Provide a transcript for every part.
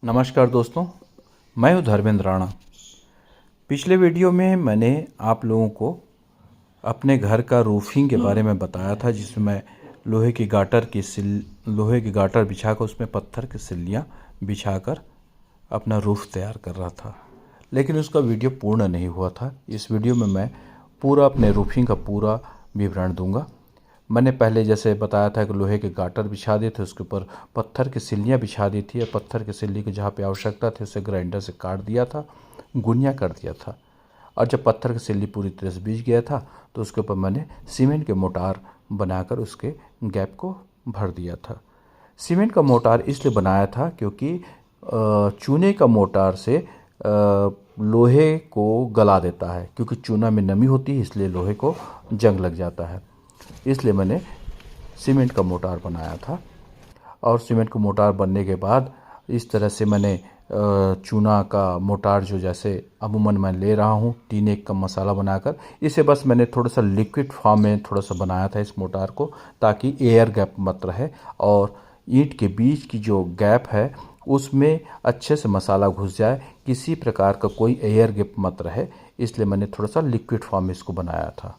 नमस्कार दोस्तों, मैं हूं धर्मेंद्र राणा। पिछले वीडियो में मैंने आप लोगों को अपने घर का रूफिंग के बारे में बताया था, जिसमें मैं लोहे की गाटर बिछाकर उसमें पत्थर की सिल्लियाँ बिछाकर अपना रूफ तैयार कर रहा था। लेकिन उसका वीडियो पूर्ण नहीं हुआ था। इस वीडियो में मैं पूरा अपने रूफिंग का पूरा विवरण दूंगा। मैंने पहले जैसे बताया था कि लोहे के गाटर बिछा दिए थे, उसके ऊपर पत्थर की सिल्लियाँ बिछा दी थी और पत्थर की सिल्ली की जहाँ पे आवश्यकता थी उसे ग्राइंडर से काट दिया था, गुनिया कर दिया था। और जब पत्थर की सिल्ली पूरी तरह से बिछ गया था तो उसके ऊपर मैंने सीमेंट के मोटार बनाकर उसके गैप को भर दिया था। सीमेंट का मोटार इसलिए बनाया था क्योंकि चूने का मोटार से लोहे को गला देता है, क्योंकि चूना में नमी होती है, इसलिए लोहे को जंग लग जाता है। इसलिए मैंने सीमेंट का मोटार बनाया था। और सीमेंट का मोटार बनने के बाद इस तरह से मैंने चूना का मोटार जो जैसे अमूमन मैं ले रहा हूँ 3-1 का मसाला बनाकर, इसे बस मैंने थोड़ा सा लिक्विड फॉर्म में थोड़ा सा बनाया था इस मोटार को, ताकि एयर गैप मत रहे और ईंट के बीच की जो गैप है उसमें अच्छे से मसाला घुस जाए, किसी प्रकार का कोई एयर गैप मत रहे। इसलिए मैंने थोड़ा सा लिक्विड फॉर्म में इसको बनाया था।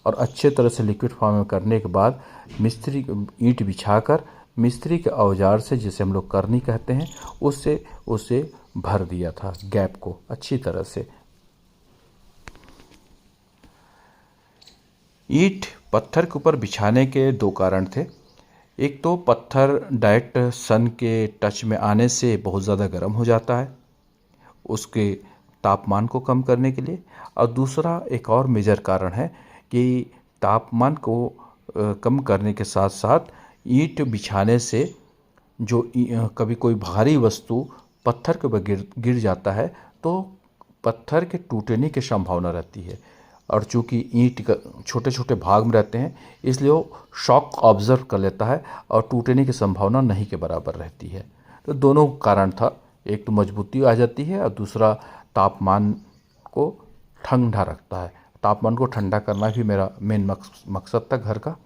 और अच्छे तरह से लिक्विड फॉर्म में करने के बाद मिस्त्री ईंट बिछाकर मिस्त्री के औजार से, जिसे हम लोग करनी कहते हैं, उससे उसे भर दिया था गैप को अच्छी तरह से। ईंट पत्थर के ऊपर बिछाने के 2 कारण थे। एक तो पत्थर डायरेक्ट सन के टच में आने से बहुत ज़्यादा गर्म हो जाता है, उसके तापमान को कम करने के लिए। और दूसरा एक और मेजर कारण है कि तापमान को कम करने के साथ साथ ईंट बिछाने से जो कभी कोई भारी वस्तु पत्थर के ऊपर गिर जाता है तो पत्थर के टूटने की संभावना रहती है। और चूंकि ईंट का छोटे छोटे भाग में रहते हैं, इसलिए वो शॉक ऑब्जर्व कर लेता है और टूटने की संभावना नहीं के बराबर रहती है। तो दोनों कारण था, एक तो मजबूती आ जाती है और दूसरा तापमान को ठंडा रखता है। तापमान को ठंडा करना भी मेरा मेन मकसद था घर का।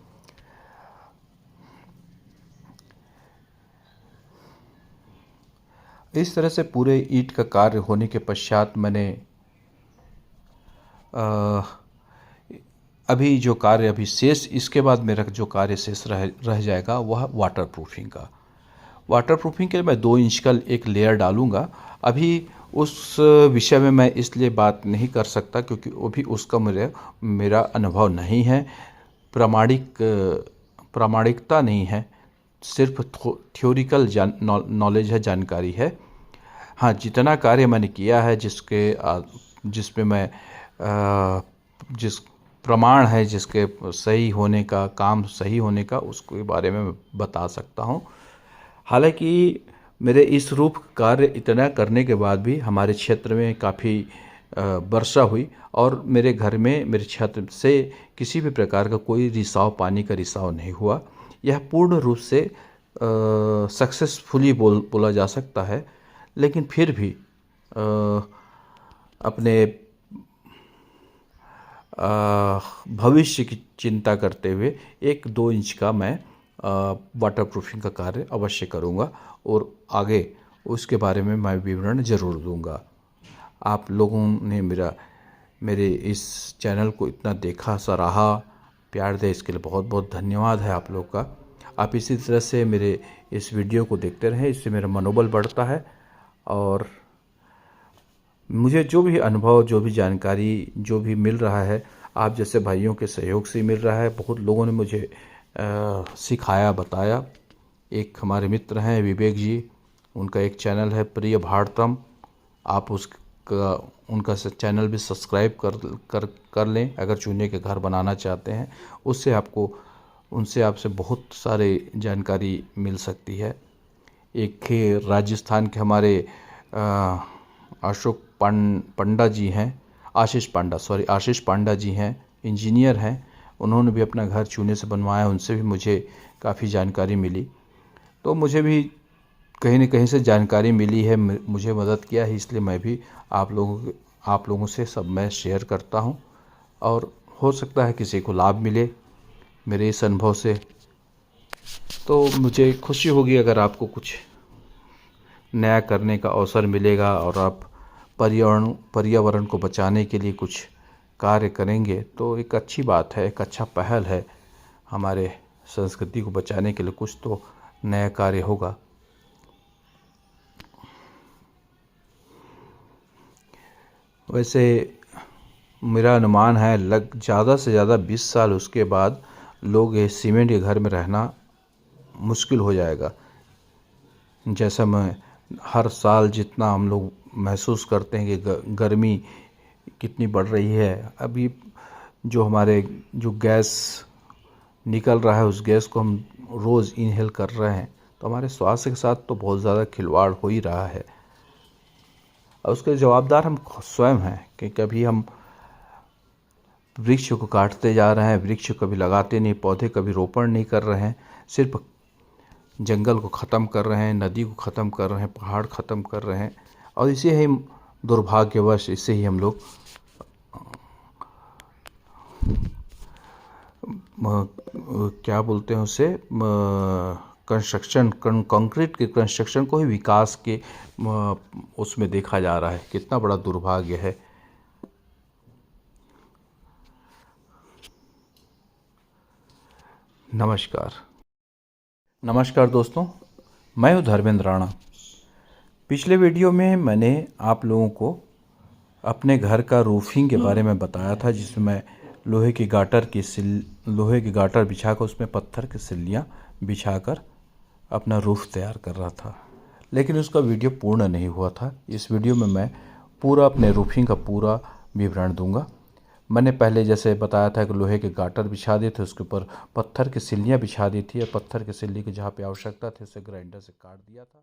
इस तरह से पूरे ईंट का कार्य होने के पश्चात मैंने अभी जो कार्य अभी शेष, इसके बाद मेरा जो कार्य शेष रह जाएगा वह वाटर प्रूफिंग का। वाटर प्रूफिंग के लिए मैं 2 इंच का एक लेयर डालूंगा। अभी उस विषय में मैं इसलिए बात नहीं कर सकता क्योंकि वो भी उसका मेरा अनुभव नहीं है, प्रामाणिकता नहीं है, सिर्फ थ्योरिकल नॉलेज है, जानकारी है। हाँ, जितना कार्य मैंने किया है जिसमें मैं जिस प्रमाण है जिसके सही होने का, काम सही होने का, उसके बारे में मैं बता सकता हूँ। हालांकि मेरे इस रूप कार्य इतना करने के बाद भी हमारे क्षेत्र में काफ़ी वर्षा हुई और मेरे घर में, मेरे क्षेत्र से किसी भी प्रकार का कोई रिसाव, पानी का रिसाव नहीं हुआ। यह पूर्ण रूप से सक्सेसफुली बोला जा सकता है। लेकिन फिर भी अपने भविष्य की चिंता करते हुए 1-2 इंच का मैं वाटर प्रूफिंग का कार्य अवश्य करूँगा और आगे उसके बारे में मैं विवरण ज़रूर दूँगा। आप लोगों ने मेरे इस चैनल को इतना देखा, सराहा, प्यार दे, इसके लिए बहुत बहुत धन्यवाद है आप लोग का। आप इसी तरह से मेरे इस वीडियो को देखते रहें, इससे मेरा मनोबल बढ़ता है और मुझे जो भी अनुभव, जो भी जानकारी, जो भी मिल रहा है, आप जैसे भाइयों के सहयोग से मिल रहा है। बहुत लोगों ने मुझे सिखाया, बताया। एक हमारे मित्र हैं विवेक जी, उनका एक चैनल है प्रिय भारतम, आप उनका चैनल भी सब्सक्राइब कर लें अगर चूने के घर बनाना चाहते हैं। उनसे आपसे बहुत सारे जानकारी मिल सकती है। एक राजस्थान के हमारे आशीष पांडा जी हैं, इंजीनियर हैं। उन्होंने भी अपना घर चूने से बनवाया, उनसे भी मुझे काफ़ी जानकारी मिली। तो मुझे भी कहीं न कहीं से जानकारी मिली है, मुझे मदद किया है, इसलिए मैं भी आप लोगों से सब मैं शेयर करता हूँ और हो सकता है किसी को लाभ मिले मेरे इस अनुभव से। तो मुझे खुशी होगी अगर आपको कुछ नया करने का अवसर मिलेगा और आप पर्यावरण को बचाने के लिए कुछ कार्य करेंगे तो एक अच्छी बात है, एक अच्छा पहल है। हमारे संस्कृति को बचाने के लिए कुछ तो नया कार्य होगा। वैसे मेरा अनुमान है ज़्यादा से ज़्यादा 20 साल उसके बाद लोग ये सीमेंट के घर में रहना मुश्किल हो जाएगा। जैसा मैं हर साल जितना हम लोग महसूस करते हैं कि गर्मी कितनी बढ़ रही है, अभी जो हमारे जो गैस निकल रहा है उस गैस को हम रोज़ इनहेल कर रहे हैं तो हमारे स्वास्थ्य के साथ तो बहुत ज़्यादा खिलवाड़ हो ही रहा है। और उसके जवाबदार हम स्वयं हैं कि कभी हम वृक्ष को काटते जा रहे हैं, वृक्ष कभी लगाते नहीं, पौधे कभी रोपण नहीं कर रहे हैं, सिर्फ जंगल को ख़त्म कर रहे हैं, नदी को ख़त्म कर रहे हैं, पहाड़ ख़त्म कर रहे हैं। और इसे ही दुर्भाग्यवश इसे ही हम लोग क्या बोलते हैं उसे, कंस्ट्रक्शन, कंक्रीट के कंस्ट्रक्शन को ही विकास के उसमें देखा जा रहा है। कितना बड़ा दुर्भाग्य है। नमस्कार दोस्तों, मैं हूँ धर्मेंद्र राणा। पिछले वीडियो में मैंने आप लोगों को अपने घर का रूफिंग के बारे में बताया था, जिसमें मैं लोहे की गाटर बिछाकर उसमें पत्थर की सिल्लियाँ बिछाकर अपना रूफ तैयार कर रहा था। लेकिन उसका वीडियो पूर्ण नहीं हुआ था। इस वीडियो में मैं पूरा अपने रूफिंग का पूरा विवरण दूंगा। मैंने पहले जैसे बताया था कि लोहे के गाटर बिछा दिए थे, उसके ऊपर पत्थर की सिल्लियाँ बिछा दी थी और पत्थर की सिल्ली की जहाँ पे आवश्यकता थी उसे ग्राइंडर से काट दिया था।